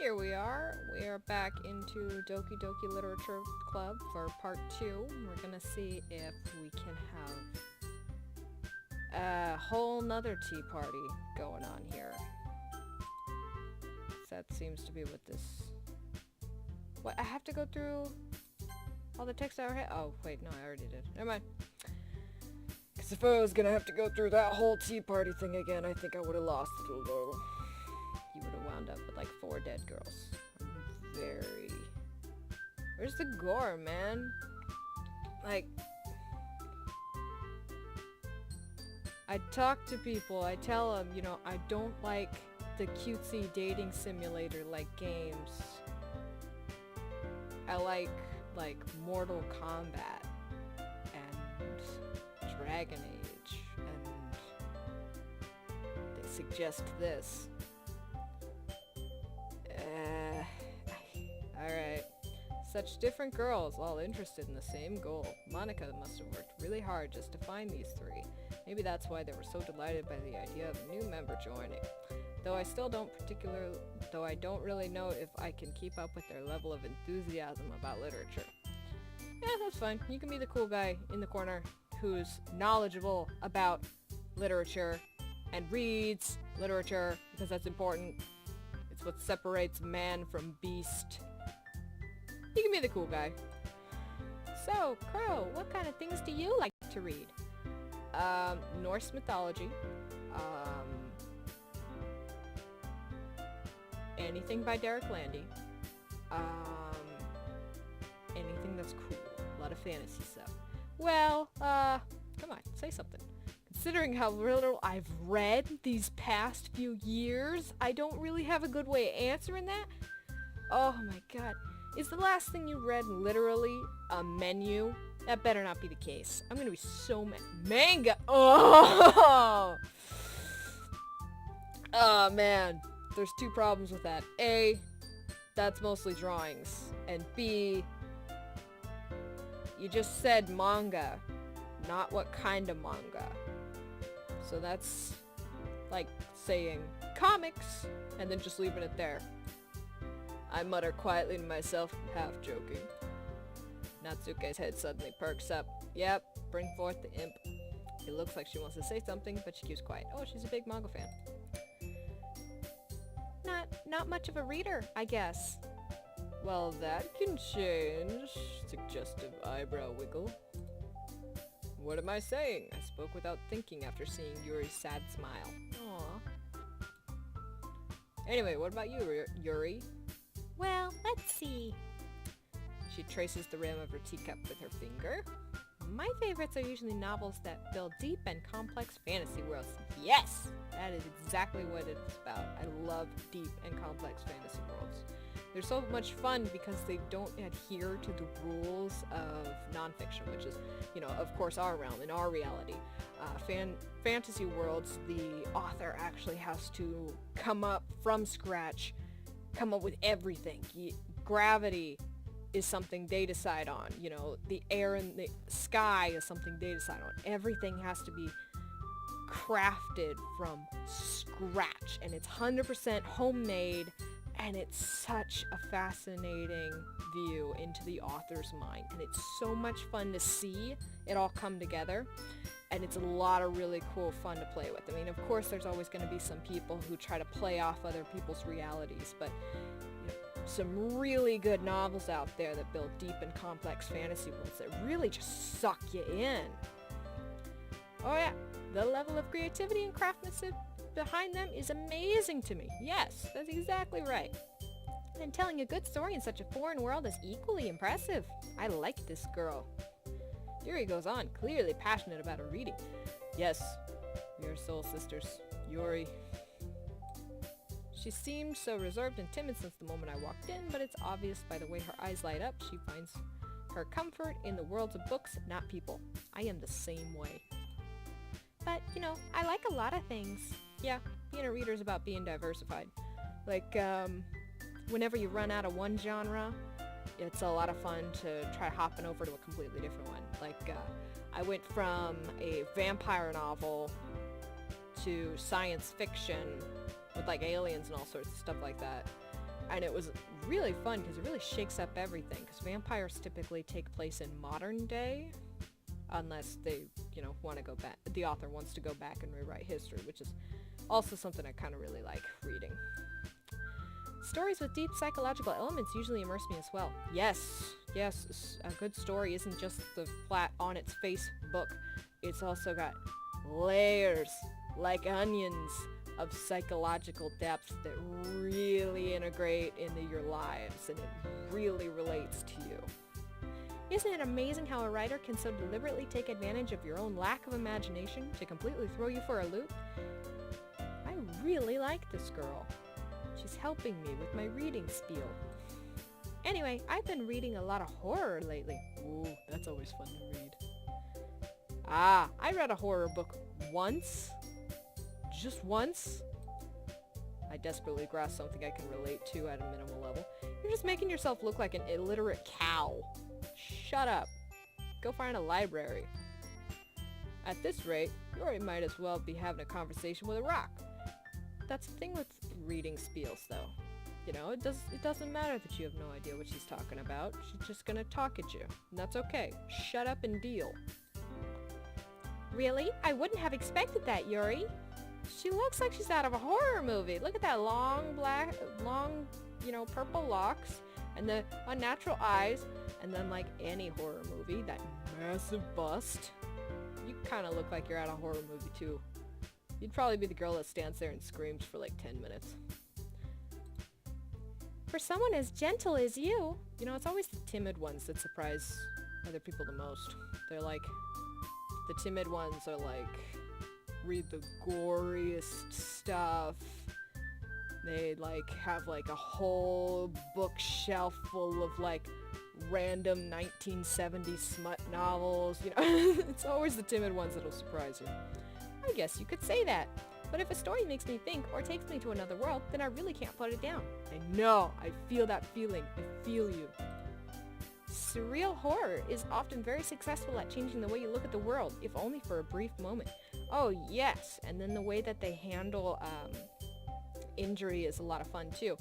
here we are. We are back into Doki Doki Literature Club for part 2. We're gonna see if we can have a whole nother tea party going on here. That seems to be what this... What, I have to go through all the text I already... Oh, wait, no, I already did. Never mind. Because if I was gonna have to go through that whole tea party thing again, I think I would have lost it a little. You would have wound up with like 4 dead girls. I'm very... Where's the gore, man? Like... I talk to people, I tell them, you know, I don't like the cutesy dating simulator like games. I like Mortal Kombat and Dragon Age, and they suggest this. Alright. Such different girls, all interested in the same goal. Monica must have worked really hard just to find these 3. Maybe that's why they were so delighted by the idea of a new member joining. Though I don't really know if I can keep up with their level of enthusiasm about literature. Yeah, that's fine. You can be the cool guy in the corner who's knowledgeable about literature and reads literature, because that's important. It's what separates man from beast. You can be the cool guy. So, Crow, what kind of things do you like to read? Norse mythology. Anything by Derek Landy. Anything that's cool. A lot of fantasy stuff. Well, come on, say something. Considering how little I've read these past few years, I don't really have a good way of answering that. Oh my god. Is the last thing you read literally a menu? That better not be the case. I'm gonna be so mad. Manga! Oh! Oh man. There's 2 problems with that. A, that's mostly drawings. And B, you just said manga, not what kind of manga. So that's like saying comics, and then just leaving it there. I mutter quietly to myself, half joking. Natsuke's head suddenly perks up. Yep, bring forth the imp. It looks like she wants to say something, but she keeps quiet. Oh, she's a big manga fan. Not much of a reader, I guess. Well, that can change. Suggestive eyebrow wiggle. What am I saying? I spoke without thinking after seeing Yuri's sad smile. Aww. Anyway, what about you, Yuri? Well, let's see. She traces the rim of her teacup with her finger. My favorites are usually novels that build deep and complex fantasy worlds. Yes! That is exactly what it's about. I love deep and complex fantasy worlds. They're so much fun because they don't adhere to the rules of nonfiction, which is, you know, of course our realm, in our reality. Fantasy worlds, the author actually has to come up from scratch, come up with everything. Gravity is something they decide on. You know, the air and the sky is something they decide on. Everything has to be crafted from scratch, and it's 100% homemade, and it's such a fascinating view into the author's mind, and it's so much fun to see it all come together, and it's a lot of really cool fun to play with. I mean, of course there's always going to be some people who try to play off other people's realities, but some really good novels out there that build deep and complex fantasy worlds that really just suck you in. Oh yeah, the level of creativity and craftsmanship behind them is amazing to me. Yes, that's exactly right. And telling a good story in such a foreign world is equally impressive. I like this girl. Yuri goes on, clearly passionate about her reading. Yes, we are soul sisters. Yuri. She seemed so reserved and timid since the moment I walked in, but it's obvious by the way her eyes light up she finds her comfort in the worlds of books, not people. I am the same way. But, you know, I like a lot of things. Yeah, being a reader is about being diversified. Like, whenever you run out of one genre, it's a lot of fun to try hopping over to a completely different one. Like, I went from a vampire novel to science fiction with like aliens and all sorts of stuff like that. And it was really fun because it really shakes up everything, because vampires typically take place in modern day, unless they, you know, want to go back, the author wants to go back and rewrite history, which is also something I kind of really like reading. Stories with deep psychological elements usually immerse me as well. Yes, a good story isn't just the flat on its face book. It's also got layers, like onions, of psychological depth that really integrate into your lives, and it really relates to you. Isn't it amazing how a writer can so deliberately take advantage of your own lack of imagination to completely throw you for a loop? I really like this girl. She's helping me with my reading spiel. Anyway, I've been reading a lot of horror lately. Ooh, that's always fun to read. Ah, I read a horror book once. Just once. I desperately grasp something I can relate to at a minimal level. You're just making yourself look like an illiterate cow. Shut up. Go find a library. At this rate, you might as well be having a conversation with a rock. That's the thing with reading spiels, though. You know, it doesn't matter that you have no idea what she's talking about. She's just gonna talk at you, and that's okay. Shut up and deal. Really? I wouldn't have expected that, Yuri. She looks like she's out of a horror movie. Look at that long, purple locks, and the unnatural eyes, and then like any horror movie, that massive bust. You kind of look like you're out of a horror movie, too. You'd probably be the girl that stands there and screams for like 10 minutes. For someone as gentle as you, you know, it's always the timid ones that surprise other people the most. They're like, the timid ones are like, read the goriest stuff. They like have like a whole bookshelf full of like random 1970s smut novels, you know. It's always the timid ones that'll surprise you. I guess you could say that. But if a story makes me think or takes me to another world, then I really can't put it down. I know, I feel that feeling. I feel you. Surreal horror is often very successful at changing the way you look at the world, if only for a brief moment. Oh yes, and then the way that they handle injury is a lot of fun too.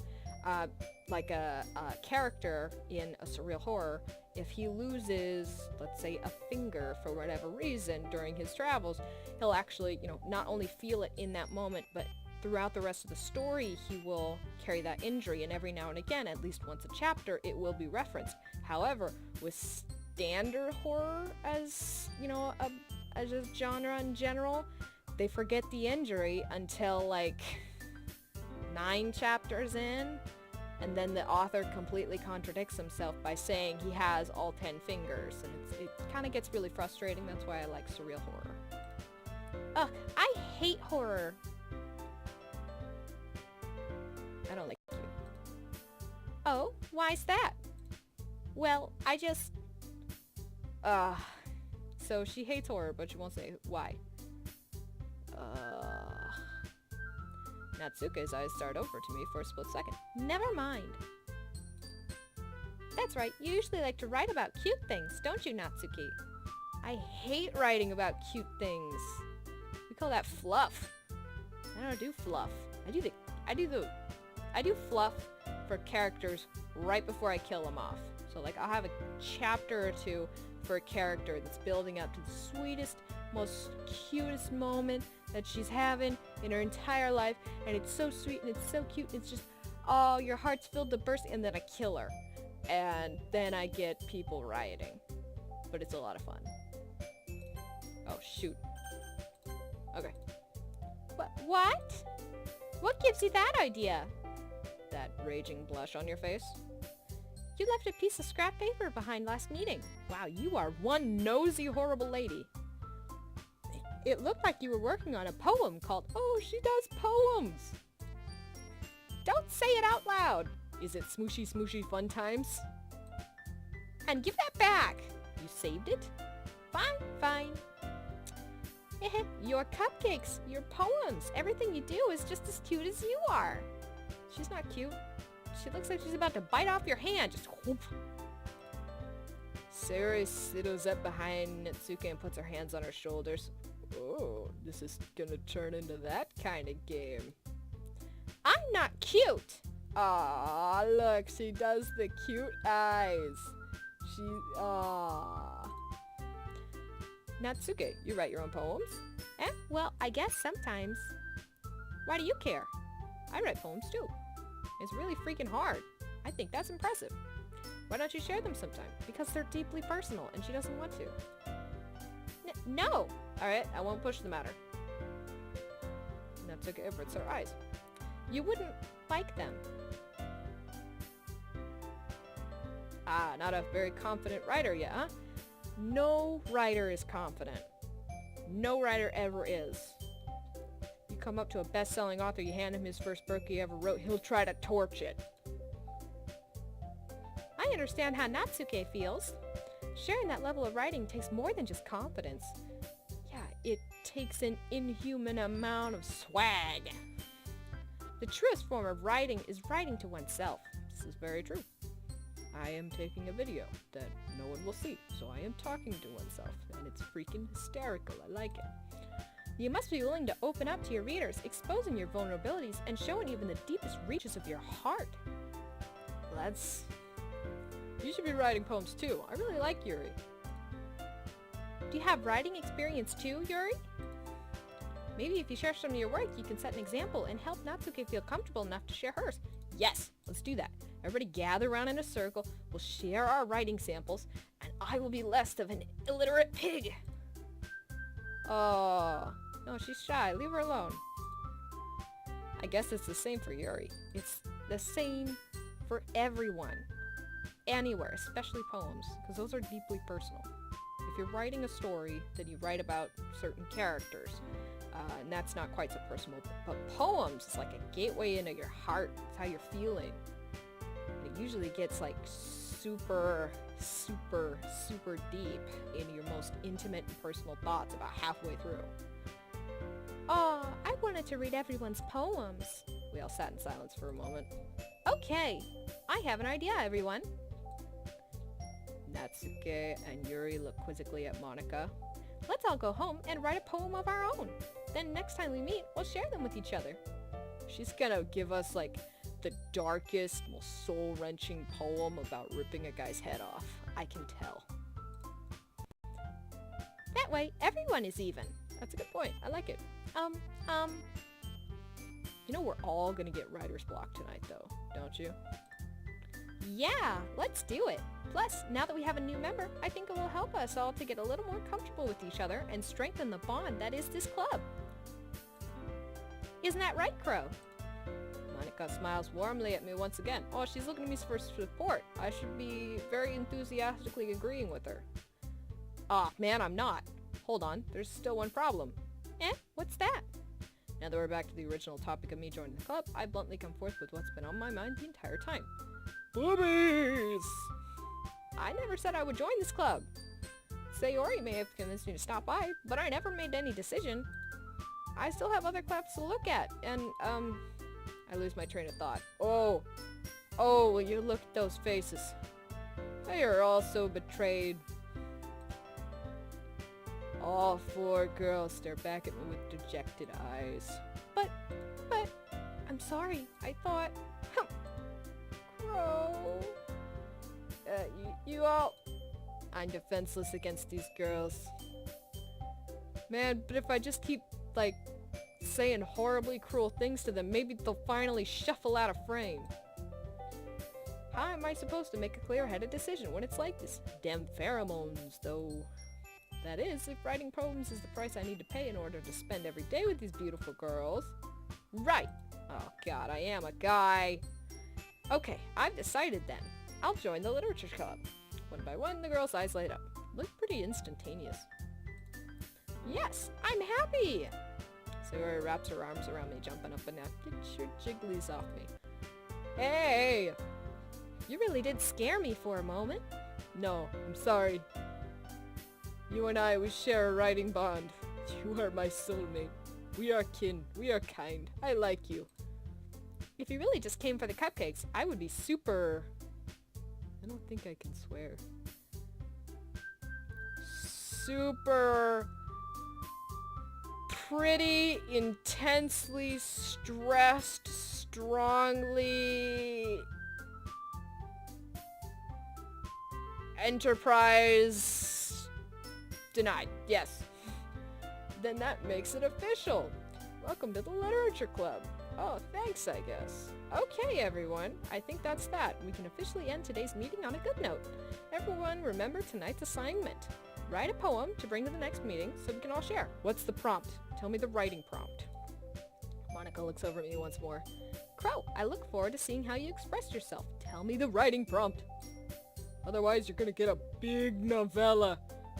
Like a character in a surreal horror, if he loses, let's say, a finger for whatever reason during his travels, he'll actually, you know, not only feel it in that moment, but throughout the rest of the story, he will carry that injury, and every now and again, at least once a chapter, it will be referenced. However, with standard horror as, you know, as a genre in general, they forget the injury until like 9 chapters in, and then the author completely contradicts himself by saying he has all 10 fingers, and it kind of gets really frustrating. That's why I like surreal horror. Ugh, I hate horror. I don't like you. Oh, why's that? Well, I just... So she hates horror, but she won't say why. Natsuka's eyes started over to me for a split second. Never mind. That's right, you usually like to write about cute things, don't you, Natsuki? I hate writing about cute things. We call that fluff. I don't do fluff. I do fluff for characters right before I kill them off. So like I'll have a chapter or two for a character that's building up to the sweetest, most cutest moment that she's having in her entire life, and it's so sweet and it's so cute, and it's just, oh, your heart's filled to burst, and then I kill her. And then I get people rioting. But it's a lot of fun. Oh, shoot. Okay. What? What gives you that idea? That raging blush on your face? You left a piece of scrap paper behind last meeting. Wow, you are one nosy, horrible lady. It looked like you were working on a poem called Oh, She Does Poems. Don't say it out loud. Is it smooshy smooshy fun times? And give that back. You saved it? Fine, fine. Your cupcakes, your poems, everything you do is just as cute as you are. She's not cute. She looks like she's about to bite off your hand. Just whoop. Sarah settles up behind Natsuka and puts her hands on her shoulders. Oh, this is gonna turn into that kind of game. I'm not cute. Ah, look, she does the cute eyes. Ah. Natsuke, you write your own poems? Well, I guess sometimes. Why do you care? I write poems too. It's really freaking hard. I think that's impressive. Why don't you share them sometime? Because they're deeply personal and she doesn't want to. No! Alright, I won't push the matter. Natsuke averts her eyes. You wouldn't like them. Ah, not a very confident writer yet, huh? No writer is confident. No writer ever is. You come up to a best-selling author, you hand him his first book he ever wrote, he'll try to torch it. I understand how Natsuke feels. Sharing that level of writing takes more than just confidence. Yeah, it takes an inhuman amount of swag. The truest form of writing is writing to oneself. This is very true. I am taking a video that no one will see, so I am talking to oneself, and it's freaking hysterical. I like it. You must be willing to open up to your readers, exposing your vulnerabilities and showing even the deepest reaches of your heart. Let's... You should be writing poems too. I really like Yuri. Do you have writing experience too, Yuri? Maybe if you share some of your work, you can set an example and help Natsuke feel comfortable enough to share hers. Yes, let's do that. Everybody gather around in a circle, we'll share our writing samples, and I will be less of an illiterate pig. Oh, no, she's shy. Leave her alone. I guess it's the same for Yuri. It's the same for everyone. Anywhere, especially poems, because those are deeply personal. If you're writing a story, then you write about certain characters, and that's not quite so personal. But poems is like a gateway into your heart. It's how you're feeling. And it usually gets like super, super, super deep into your most intimate and personal thoughts about halfway through. Aw, I wanted to read everyone's poems. We all sat in silence for a moment. Okay, I have an idea, everyone. Natsuke and Yuri look quizzically at Monika. Let's all go home and write a poem of our own. Then next time we meet, we'll share them with each other. She's gonna give us like the darkest, most soul-wrenching poem about ripping a guy's head off. I can tell. That way, everyone is even. That's a good point. I like it. You know we're all gonna get writer's block tonight though, don't you? Yeah, let's do it. Plus, now that we have a new member, I think it will help us all to get a little more comfortable with each other and strengthen the bond that is this club. Isn't that right, Crow? Monika smiles warmly at me once again. Oh, she's looking at me for support. I should be very enthusiastically agreeing with her. Ah, man, I'm not. Hold on, there's still one problem. What's that? Now that we're back to the original topic of me joining the club, I bluntly come forth with what's been on my mind the entire time. Boobies! I never said I would join this club. Sayori may have convinced me to stop by, but I never made any decision. I still have other clubs to look at, and, I lose my train of thought. Oh, will you look at those faces? They are all so betrayed. All four girls stare back at me with dejected eyes. But, I'm sorry, I thought... Crow... you all... I'm defenseless against these girls. Man, but if I just keep, like, saying horribly cruel things to them, maybe they'll finally shuffle out of frame. How am I supposed to make a clear-headed decision when it's like this? Damn pheromones, though. That is, if writing poems is the price I need to pay in order to spend every day with these beautiful girls. Right! Oh god, I am a guy. Okay, I've decided then. I'll join the literature club. One by one, the girls' eyes light up. Look pretty instantaneous. Yes, I'm happy! Sayori wraps her arms around me, jumping up and down. Get your jigglies off me. Hey! You really did scare me for a moment. No, I'm sorry. You and I, we share a writing bond. You are my soulmate. We are kin. We are kind. I like you. If you really just came for the cupcakes, I would be super... I don't think I can swear. Super... pretty intensely stressed, strongly... Enterprise... Denied. Yes. Then that makes it official. Welcome to the Literature Club. Oh, thanks, I guess. Okay, everyone. I think that's that. We can officially end today's meeting on a good note. Everyone, remember tonight's assignment. Write a poem to bring to the next meeting so we can all share. What's the prompt? Tell me the writing prompt. Monica looks over at me once more. Crow, I look forward to seeing how you express yourself. Tell me the writing prompt. Otherwise, you're gonna get a big novella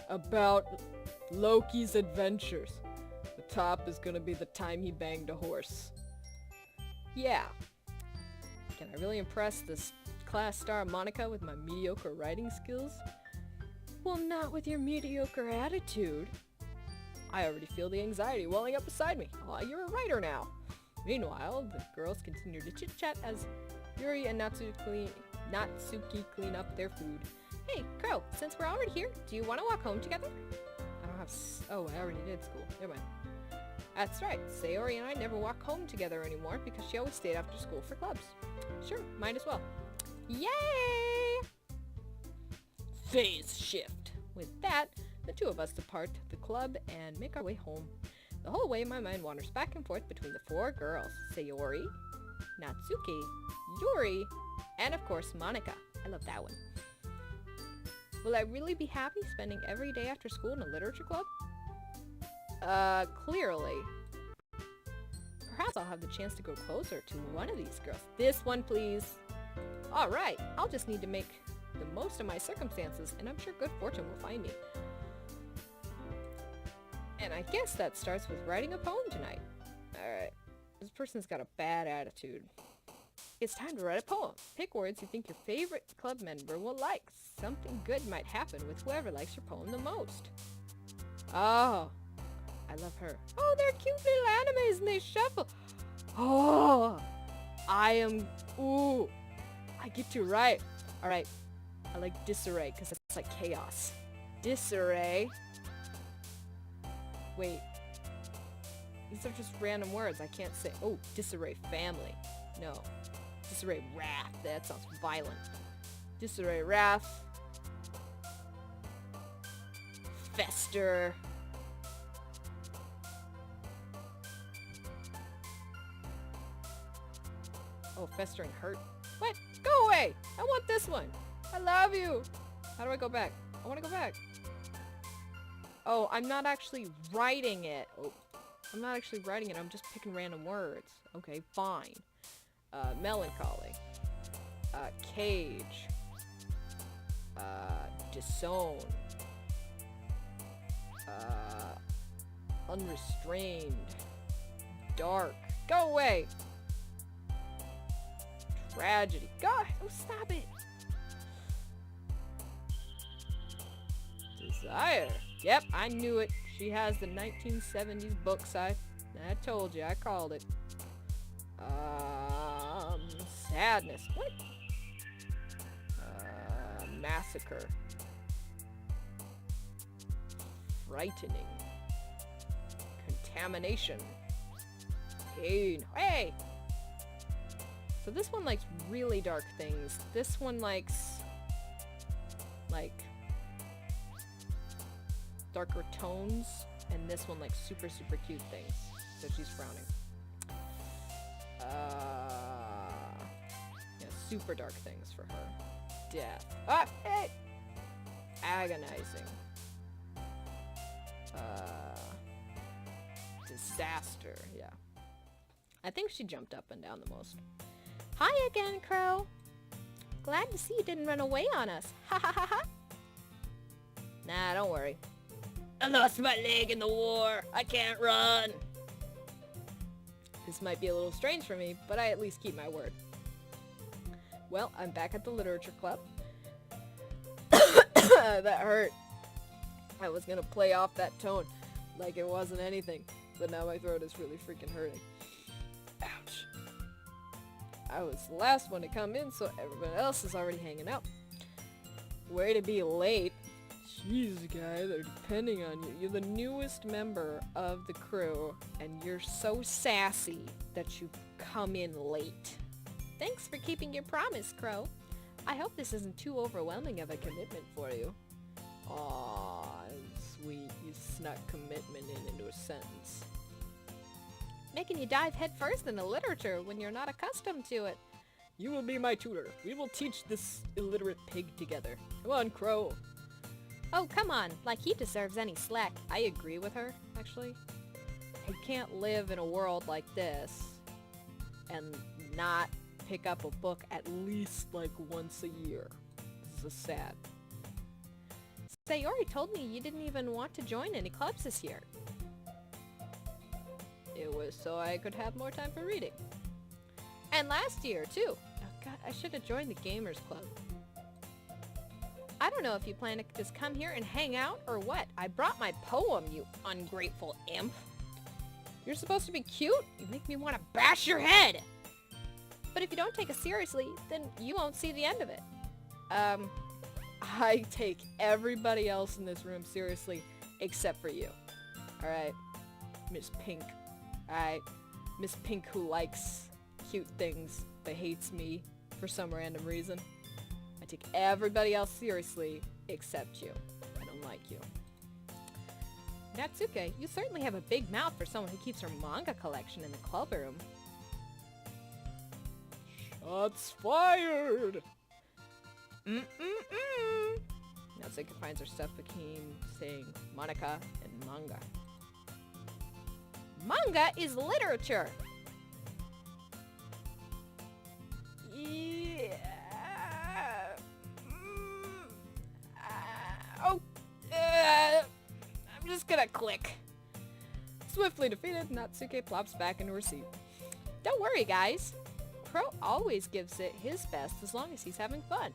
about Loki's adventures. The top is gonna be the time he banged a horse. Yeah. Can I really impress this class star Monica with my mediocre writing skills? Well, not with your mediocre attitude. I already feel the anxiety welling up beside me. Aw, you're a writer now. Meanwhile, the girls continue to chit-chat as Yuri and Natsuki clean up their food. Hey, Crow, since we're already here, do you want to walk home together? I don't have oh, I already did school. Never mind. That's right. Sayori and I never walk home together anymore because she always stayed after school for clubs. Sure, might as well. Yay! Phase shift. With that, the two of us depart the club and make our way home. The whole way, my mind wanders back and forth between the four girls. Sayori, Natsuki, Yuri, and of course, Monica. I love that one. Will I really be happy spending every day after school in a literature club? Clearly. Perhaps I'll have the chance to go closer to one of these girls. This one, please. Alright, I'll just need to make the most of my circumstances, and I'm sure good fortune will find me. And I guess that starts with writing a poem tonight. Alright, this person's got a bad attitude. It's time to write a poem. Pick words you think your favorite club member will like. Something good might happen with whoever likes your poem the most. Oh, I love her. Oh, they're cute little animes and they shuffle. Oh, ooh, I get to write. Alright, I like disarray because it's like chaos. Disarray. Wait, these are just random words. I can't say. Oh, disarray family. No. Disarray wrath. That sounds violent. Disarray wrath. Fester. Oh, festering hurt. What? Go away! I want this one! I love you! How do I go back? I want to go back. Oh, I'm not actually writing it. Oh, I'm not actually writing it. I'm just picking random words. Okay, fine. Melancholy. Cage. Disown. Unrestrained. Dark. Go away! Tragedy. God, oh, stop it! Desire. Yep, I knew it. She has the 1970s books. I told you. I called it. Sadness. What? Massacre. Frightening. Contamination. Pain. Hey! So this one likes really dark things. This one likes, like, darker tones. And this one likes super, super cute things. So she's frowning. Yeah, super dark things for her. Death. Ah! Hey! Agonizing. Disaster. Yeah. I think she jumped up and down the most. Hi again, Crow. Glad to see you didn't run away on us. Ha ha ha ha. Nah, don't worry. I lost my leg in the war. I can't run. This might be a little strange for me, but I at least keep my word. Well, I'm back at the literature club. That hurt. I was gonna play off that tone like it wasn't anything, but now my throat is really freaking hurting. Ouch. I was the last one to come in, so everyone else is already hanging out. Way to be late. Jeez, guy, they're depending on you. You're the newest member of the crew, and you're so sassy that you come in late. Thanks for keeping your promise, Crow. I hope this isn't too overwhelming of a commitment for you. Aw, sweet, you snuck commitment into a sentence. Making you dive headfirst into literature when you're not accustomed to it. You will be my tutor. We will teach this illiterate pig together. Come on, Crow. Oh, come on, like he deserves any slack. I agree with her, actually. I can't live in a world like this and not pick up a book at least like once a year. This is sad. Sayori told me you didn't even want to join any clubs this year. It was so I could have more time for reading. And last year, too. Oh god, I should have joined the Gamers Club. I don't know if you plan to just come here and hang out or what. I brought my poem, you ungrateful imp. You're supposed to be cute? You make me want to bash your head! But if you don't take us seriously, then you won't see the end of it. I take everybody else in this room seriously except for you. Alright? Miss Pink. Alright? Miss Pink who likes cute things but hates me for some random reason. I take everybody else seriously except you. I don't like you. Natsuke, you certainly have a big mouth for someone who keeps her manga collection in the club room. Shots fired! Natsuke finds her stuff between saying Monica and manga. Manga is literature! Yeah. I'm just gonna click. Swiftly defeated, Natsuke plops back into her seat. Don't worry, guys. Crow always gives it his best as long as he's having fun.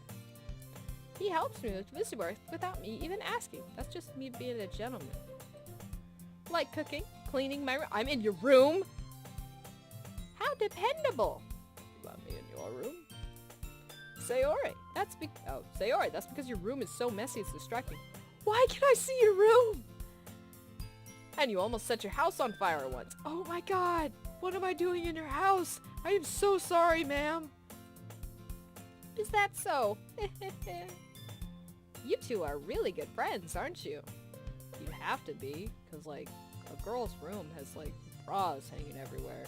He helps me with Visiworth without me even asking. That's just me being a gentleman. Like cooking, cleaning my room. I'm in your room? How dependable. Let me in your room. Sayori, Sayori, that's because your room is so messy it's distracting. Why can I see your room? And you almost set your house on fire once. Oh my god, what am I doing in your house? I am so sorry, ma'am. Is that so? You two are really good friends, aren't you? You have to be, because, like, a girl's room has, like, bras hanging everywhere.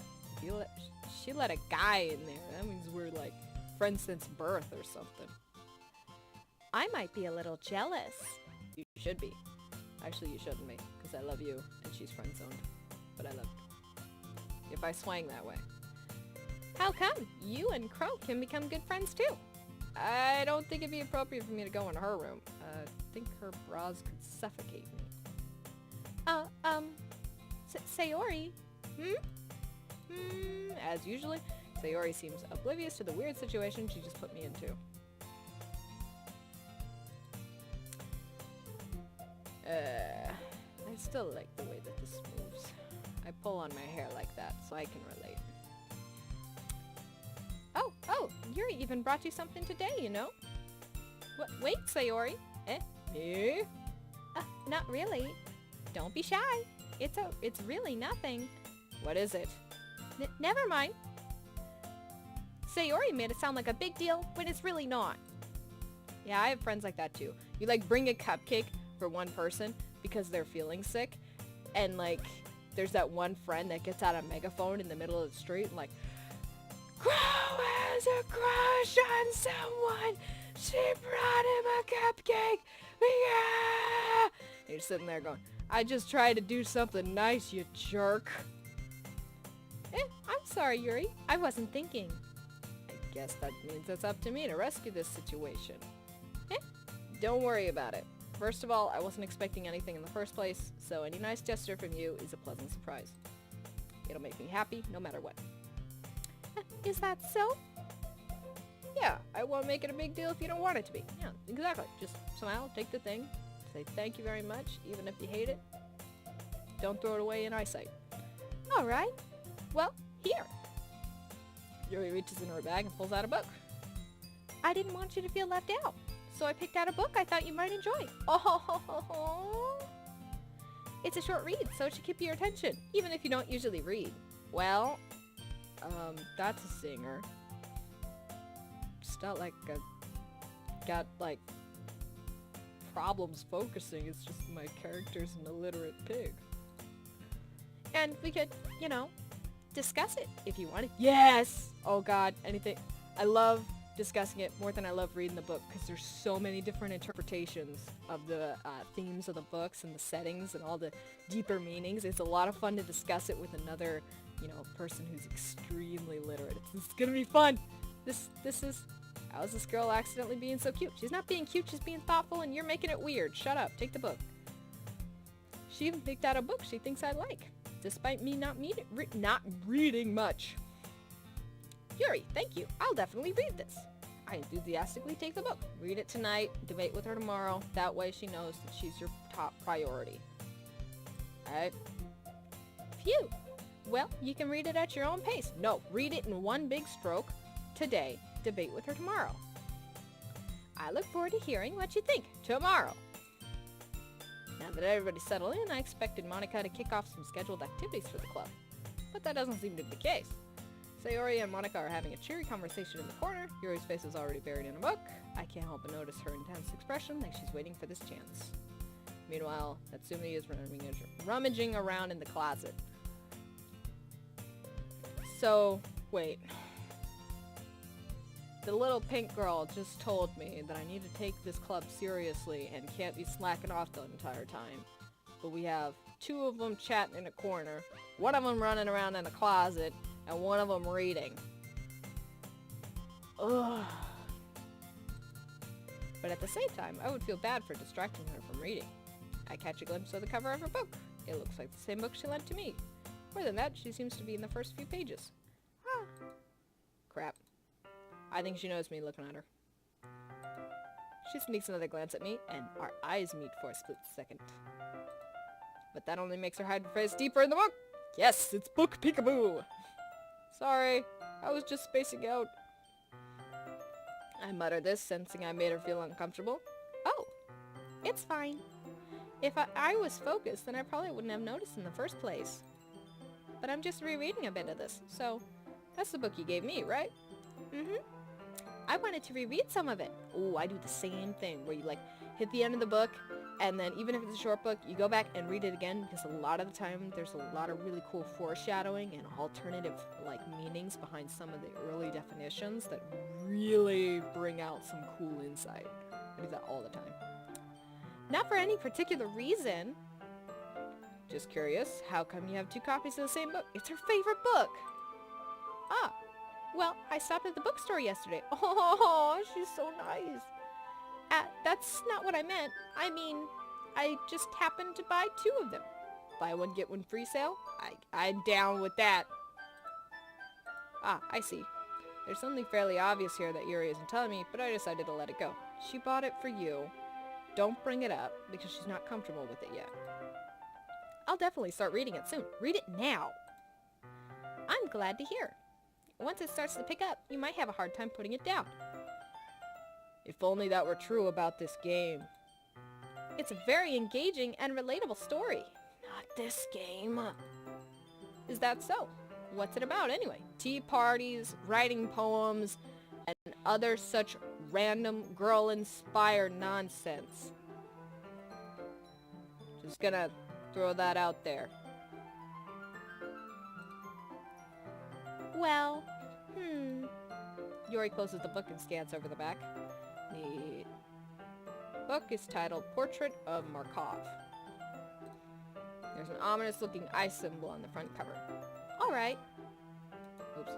She let a guy in there. That means we're, like, friends since birth or something. I might be a little jealous. You should be. Actually, you shouldn't be, because I love you, and she's friend-zoned. But I love you. If I swang that way. How come? You and Crow can become good friends, too. I don't think it'd be appropriate for me to go in her room. I think her bras could suffocate me. Sayori? As usually, Sayori seems oblivious to the weird situation she just put me into. I still like the way that this moves. I pull on my hair like that, so I can relate. Oh, Yuri even brought you something today, you know? Wait, Sayori. Me? Not really. Don't be shy. It's really nothing. What is it? Never mind. Sayori made it sound like a big deal when it's really not. Yeah, I have friends like that too. You like bring a cupcake for one person because they're feeling sick, and like there's that one friend that gets out a megaphone in the middle of the street and like, Crow has a crush on someone. She brought him a cupcake. Yeah! And you're sitting there going, I just tried to do something nice, you jerk. I'm sorry, Yuri. I wasn't thinking. I guess that means it's up to me to rescue this situation. Don't worry about it. First of all, I wasn't expecting anything in the first place, so any nice gesture from you is a pleasant surprise. It'll make me happy no matter what. Is that so? Yeah, I won't make it a big deal if you don't want it to be. Yeah, exactly. Just smile, take the thing, say thank you very much, even if you hate it. Don't throw it away in eyesight. Alright. Well, here. Yuri reaches into her bag and pulls out a book. I didn't want you to feel left out, so I picked out a book I thought you might enjoy. Oh, it's a short read, so it should keep your attention, even if you don't usually read. Well, That's a singer. Just not like I got, like, problems focusing. It's just my character's an illiterate pig. And we could, discuss it if you wanted. Yes! Oh god, anything. I love discussing it more than I love reading the book because there's so many different interpretations of the themes of the books and the settings and all the deeper meanings. It's a lot of fun to discuss it with another, person who's extremely literate. It's gonna be fun. This is... How is this girl accidentally being so cute? She's not being cute, she's being thoughtful, and you're making it weird. Shut up, take the book. She even picked out a book she thinks I like, despite me not reading much. Yuri, thank you. I'll definitely read this. I enthusiastically take the book. Read it tonight, debate with her tomorrow. That way she knows that she's your top priority. Alright? Phew. Well, you can read it at your own pace. No, read it in one big stroke today. Debate with her tomorrow. I look forward to hearing what you think. Tomorrow. Now that everybody's settled in, I expected Monica to kick off some scheduled activities for the club. But that doesn't seem to be the case. Sayori and Monica are having a cheery conversation in the corner. Yuri's face is already buried in a book. I can't help but notice her intense expression, like she's waiting for this chance. Meanwhile, Natsumi is rummaging around in the closet. So, wait. The little pink girl just told me that I need to take this club seriously and can't be slacking off the entire time. But we have two of them chatting in a corner, one of them running around in a closet, and one of them reading. Ugh. But at the same time, I would feel bad for distracting her from reading. I catch a glimpse of the cover of her book. It looks like the same book she lent to me. More than that, she seems to be in the first few pages. Ah. Crap. I think she knows me looking at her. She sneaks another glance at me, and our eyes meet for a split second. But that only makes her hide her face deeper in the book! Yes, it's book peekaboo! Sorry, I was just spacing out. I mutter this, sensing I made her feel uncomfortable. Oh, it's fine. If I was focused, then I probably wouldn't have noticed in the first place. But I'm just rereading a bit of this, so... That's the book you gave me, right? Mm-hmm. I wanted to reread some of it. Oh, I do the same thing, where you, hit the end of the book, and then even if it's a short book, you go back and read it again, because a lot of the time, there's a lot of really cool foreshadowing and alternative, meanings behind some of the early definitions that really bring out some cool insight. I do that all the time. Not for any particular reason. Just curious, how come you have two copies of the same book? It's her favorite book! Ah, well, I stopped at the bookstore yesterday. Oh, she's so nice. That's not what I meant. I mean, I just happened to buy two of them. Buy one, get one free sale? I'm down with that. Ah, I see. There's something fairly obvious here that Yuri isn't telling me, but I decided to let it go. She bought it for you. Don't bring it up, because she's not comfortable with it yet. I'll definitely start reading it soon. Read it now. I'm glad to hear. Once it starts to pick up, you might have a hard time putting it down. If only that were true about this game. It's a very engaging and relatable story. Not this game. Is that so? What's it about anyway? Tea parties, writing poems, and other such random girl-inspired nonsense. Just gonna throw that out there. Well, Yuri closes the book and scans over the back. The book is titled Portrait of Markov. There's an ominous-looking eye symbol on the front cover. All right. Oops.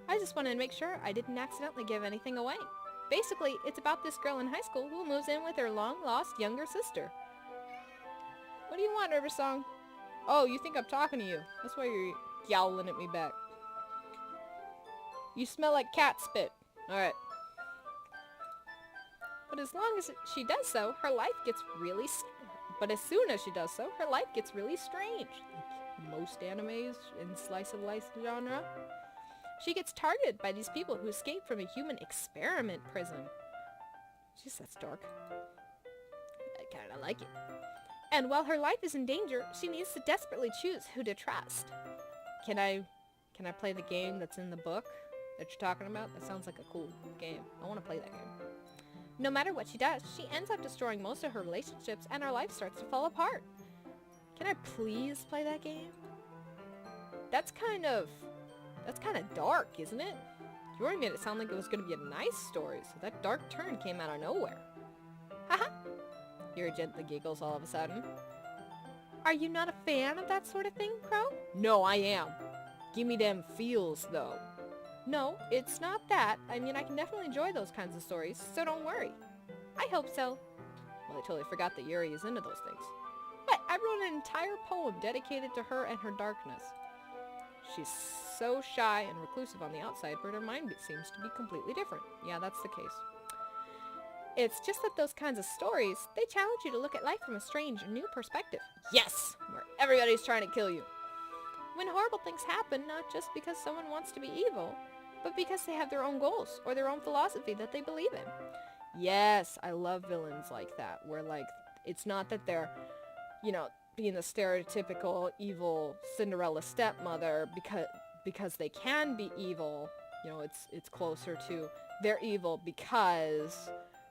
I just wanted to make sure I didn't accidentally give anything away. Basically, it's about this girl in high school who moves in with her long-lost younger sister. What do you want, Riversong? Oh, you think I'm talking to you. That's why you're yowling at me back. You smell like cat spit. Alright. But as long as she does so, her life gets really... But as soon as she does so, her life gets really strange. Like most animes in slice of life genre. She gets targeted by these people who escaped from a human experiment prison. Jeez, that's dark. I kinda like it. And while her life is in danger, she needs to desperately choose who to trust. Can I Can I play the game that's in the book that you're talking about? That sounds like a cool game. I want to play that game. No matter what she does, she ends up destroying most of her relationships and her life starts to fall apart. Can I please play that game? That's kind of dark, isn't it? You already made it sound like it was going to be a nice story, so that dark turn came out of nowhere. Haha! Yuri gently giggles all of a sudden. Are you not a fan of that sort of thing, Crow? No, I am. Give me them feels, though. No, it's not that. I mean, I can definitely enjoy those kinds of stories, so don't worry. I hope so. Well, I totally forgot that Yuri is into those things. But I wrote an entire poem dedicated to her and her darkness. She's so shy and reclusive on the outside, but her mind seems to be completely different. Yeah, that's the case. It's just that those kinds of stories, they challenge you to look at life from a strange and new perspective. Yes! Where everybody's trying to kill you. When horrible things happen, not just because someone wants to be evil, but because they have their own goals or their own philosophy that they believe in. Yes, I love villains like that, where like, it's not that they're, you know, being the stereotypical evil Cinderella stepmother because they can be evil. You know, it's closer to they're evil because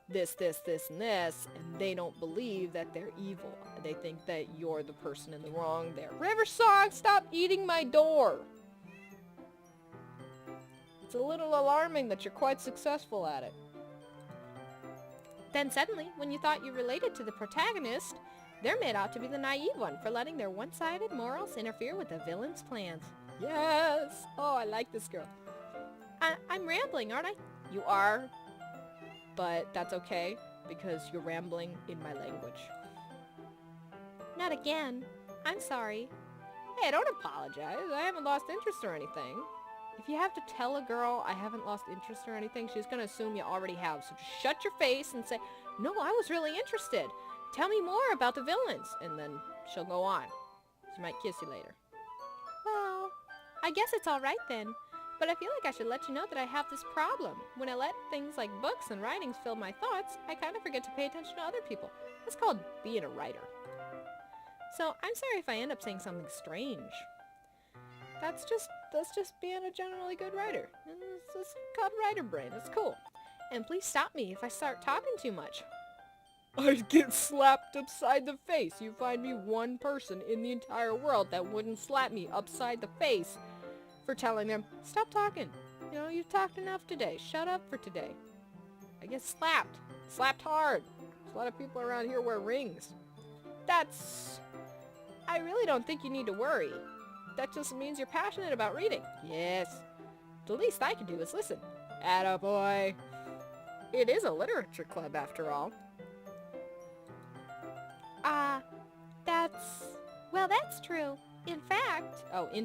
this, and this, and they don't believe that they're evil. They think that you're the person in the wrong there. Riversong, stop eating my door! It's a little alarming that you're quite successful at it. Then suddenly, when you thought you related to the protagonist, they're made out to be the naive one for letting their one-sided morals interfere with the villain's plans. Yes! Oh, I like this girl. I'm rambling, aren't I? You are, but that's okay, because you're rambling in my language. Not again. I'm sorry. Hey, don't apologize. I haven't lost interest or anything. If you have to tell a girl I haven't lost interest or anything, she's going to assume you already have. So just shut your face and say, no, I was really interested. Tell me more about the villains. And then she'll go on. She might kiss you later. Well, I guess it's all right then. But I feel like I should let you know that I have this problem. When I let things like books and writings fill my thoughts, I kind of forget to pay attention to other people. That's called being a writer. So I'm sorry if I end up saying something strange. That's just being a generally good writer. It's called writer brain. It's cool. And please stop me if I start talking too much. I'd get slapped upside the face. You find me one person in the entire world that wouldn't slap me upside the face for telling them, stop talking. You know, you've talked enough today. Shut up for today. I get slapped. Slapped hard. There's a lot of people around here wear rings. I really don't think you need to worry. That just means you're passionate about reading. Yes. The least I can do is listen. Attaboy. It is a literature club after all. That's true. In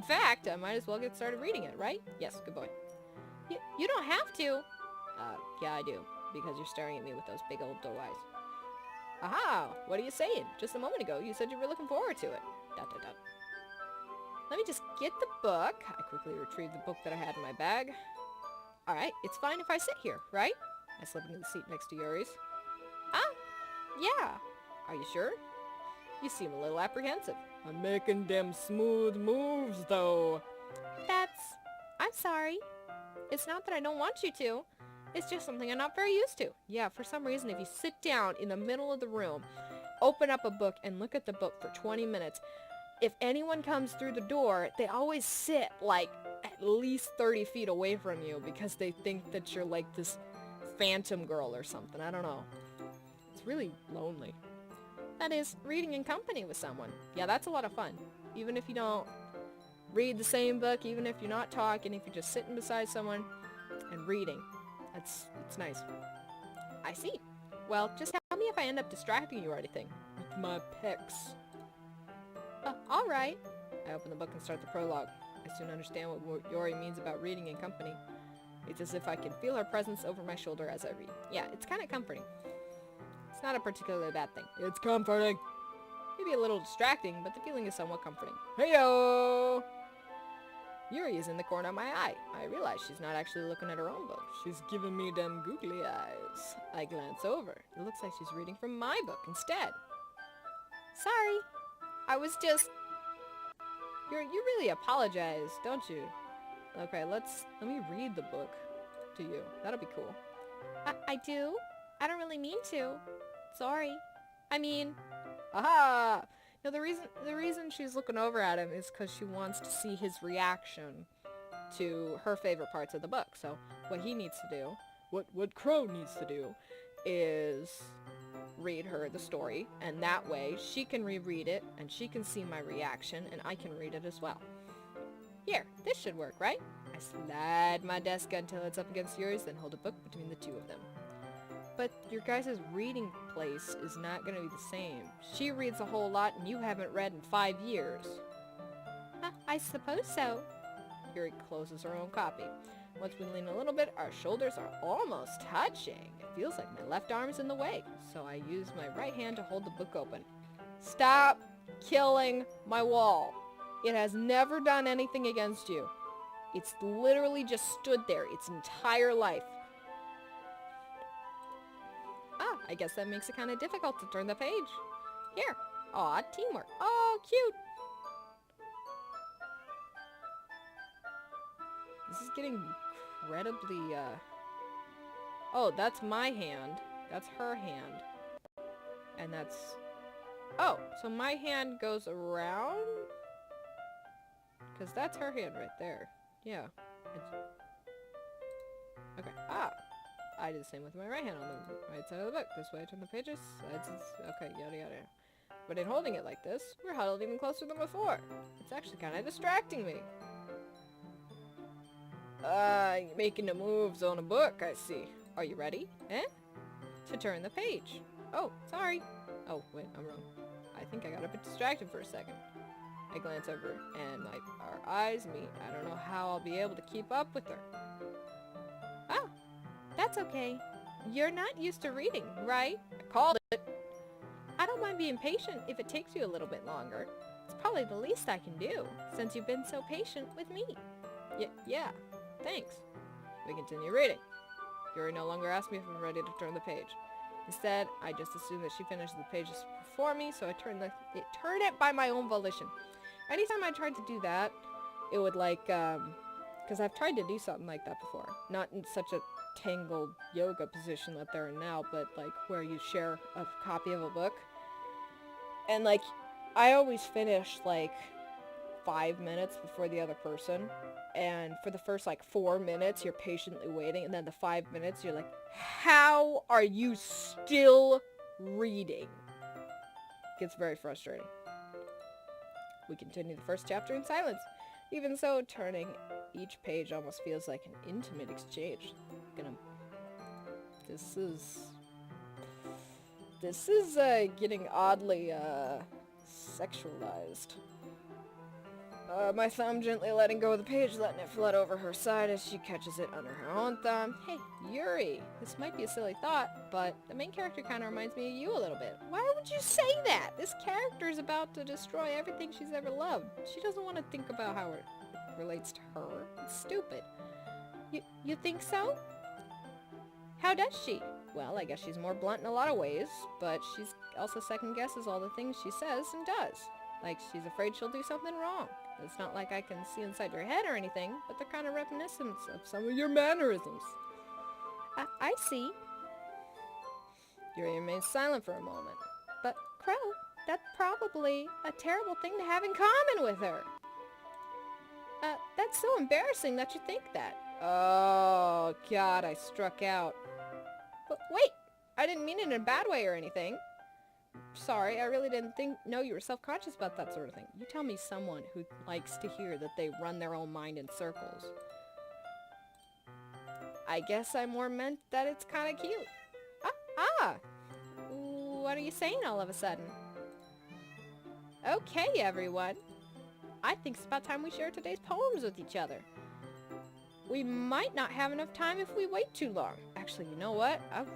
fact, I might as well get started reading it, right? Yes, good boy. You don't have to. Yeah, I do. Because you're staring at me with those big old doe eyes. Aha! What are you saying? Just a moment ago, you said you were looking forward to it. ... Let me just get the book. I quickly retrieved the book that I had in my bag. Alright, it's fine if I sit here, right? I slip into the seat next to Yuri's. Yeah. Are you sure? You seem a little apprehensive. I'm making them smooth moves, though. I'm sorry. It's not that I don't want you to. It's just something I'm not very used to. Yeah, for some reason, if you sit down in the middle of the room, open up a book, and look at the book for 20 minutes, if anyone comes through the door, they always sit, like, at least 30 feet away from you because they think that you're, like, this phantom girl or something. I don't know. It's really lonely. That is, reading in company with someone. Yeah, that's a lot of fun. Even if you don't read the same book, even if you're not talking, if you're just sitting beside someone and reading. It's nice. I see. Well, just tell me if I end up distracting you or anything. With my pecs. Alright. I open the book and start the prologue. I soon understand what Yuri means about reading in company. It's as if I can feel her presence over my shoulder as I read. Yeah, it's kind of comforting. It's not a particularly bad thing. It's comforting. Maybe a little distracting, but the feeling is somewhat comforting. Heyo! Yuri is in the corner of my eye. I realize she's not actually looking at her own book. She's giving me them googly eyes. I glance over. It looks like she's reading from my book instead. Sorry. I was just... You really apologize, don't you? Okay, let me read the book to you. That'll be cool. I do? I don't really mean to. Sorry. I mean, Aha! Now the reason she's looking over at him is because she wants to see his reaction to her favorite parts of the book. So what he needs to do, what Crow needs to do, is read her the story, and that way she can reread it and she can see my reaction and I can read it as well. Here, this should work, right? I slide my desk until it's up against yours, then hold a book between the two of them. But your guys' reading place is not going to be the same. She reads a whole lot and you haven't read in 5 years. I suppose so. Yuri closes her own copy. Once we lean a little bit, our shoulders are almost touching. It feels like my left arm's in the way, so I use my right hand to hold the book open. Stop killing my wall. It has never done anything against you. It's literally just stood there its entire life. Ah, I guess that makes it kind of difficult to turn the page. Here. Aw, teamwork. Oh, cute. This is getting incredibly, Oh, that's my hand. That's her hand. And that's... Oh, so my hand goes around? Because that's her hand right there. Yeah. Okay. Ah! I did the same with my right hand on the right side of the book. This way I turn the pages. Okay, yada yada. But in holding it like this, we're huddled even closer than before. It's actually kind of distracting me. You're making the moves on a book, I see. Are you ready? Eh? To turn the page. Oh, sorry. Oh, wait, I'm wrong. I think I got a bit distracted for a second. I glance over, and our eyes meet. I don't know how I'll be able to keep up with her. Oh, that's okay. You're not used to reading, right? I called it. I don't mind being patient if it takes you a little bit longer. It's probably the least I can do, since you've been so patient with me. Yeah, thanks. We continue reading. Yuri no longer asks me if I'm ready to turn the page. Instead, I just assume that she finishes the pages before me, so I turn it by my own volition. Anytime I tried to do that, it would because I've tried to do something like that before. Not in such a tangled yoga position that they're in now, but where you share a copy of a book. And I always finish 5 minutes before the other person. And for the first 4 minutes, you're patiently waiting. And then the 5 minutes, you're like, how are you still reading? It gets very frustrating. We continue the first chapter in silence. Even so, turning each page almost feels like an intimate exchange. This is getting oddly sexualized. My thumb gently letting go of the page, letting it flood over her side as she catches it under her own thumb. Hey, Yuri, this might be a silly thought, but the main character kind of reminds me of you a little bit. Why would you say that? This character is about to destroy everything she's ever loved. She doesn't want to think about how it relates to her. It's stupid. You think so? How does she? Well, I guess she's more blunt in a lot of ways, but she's also second guesses all the things she says and does. She's afraid she'll do something wrong. It's not like I can see inside your head or anything, but they're kind of reminiscent of some of your mannerisms. I see. Yuri remains silent for a moment. But, Crow, that's probably a terrible thing to have in common with her. That's so embarrassing that you think that. Oh, God, I struck out. But wait, I didn't mean it in a bad way or anything. Sorry, I really didn't know you were self-conscious about that sort of thing. You tell me someone who likes to hear that they run their own mind in circles. I guess I more meant that it's kind of cute. What are you saying all of a sudden? Okay, everyone. I think it's about time we share today's poems with each other. We might not have enough time if we wait too long. Actually, you know what? I've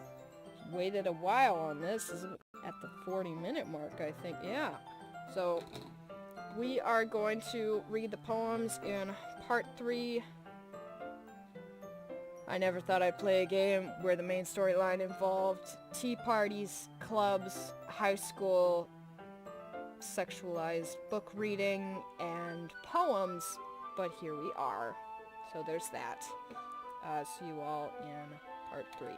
waited a while on this. This is at the 40-minute mark, I think. Yeah. So, we are going to read the poems in part 3. I never thought I'd play a game where the main storyline involved tea parties, clubs, high school, sexualized book reading, and poems, but here we are. So there's that. See you all in part 3.